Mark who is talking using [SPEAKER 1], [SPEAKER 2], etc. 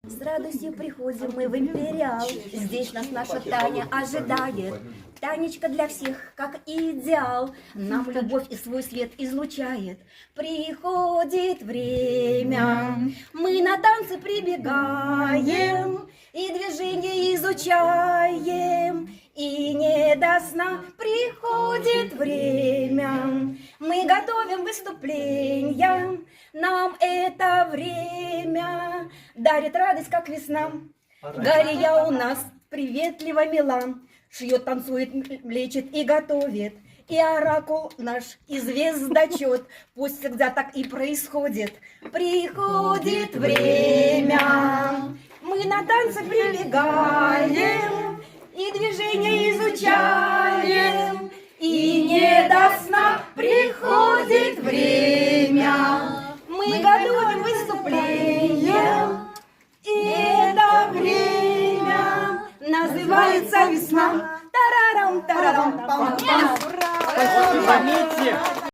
[SPEAKER 1] С радостью приходим мы в Империал. Здесь нас наша Таня ожидает. Танечка для всех, как идеал, нам любовь и свой свет излучает. Приходит время, мы на танцы прибегаем, и движение изучаем, и не до сна приходит время. Мы готовим выступления, нам это время дарит радость, как весна. Галия у нас приветливо мила, шьет, танцует, лечит и готовит. И оракул наш и звездочет, пусть всегда так и происходит. Приходит время, мы на танцы прибегаем, и движение изучаем, и не до сна приходит время. Мы готовим выступление, и это время называется весна. Тарарам, тарарам, пам, пам.
[SPEAKER 2] Спасибо, Митя.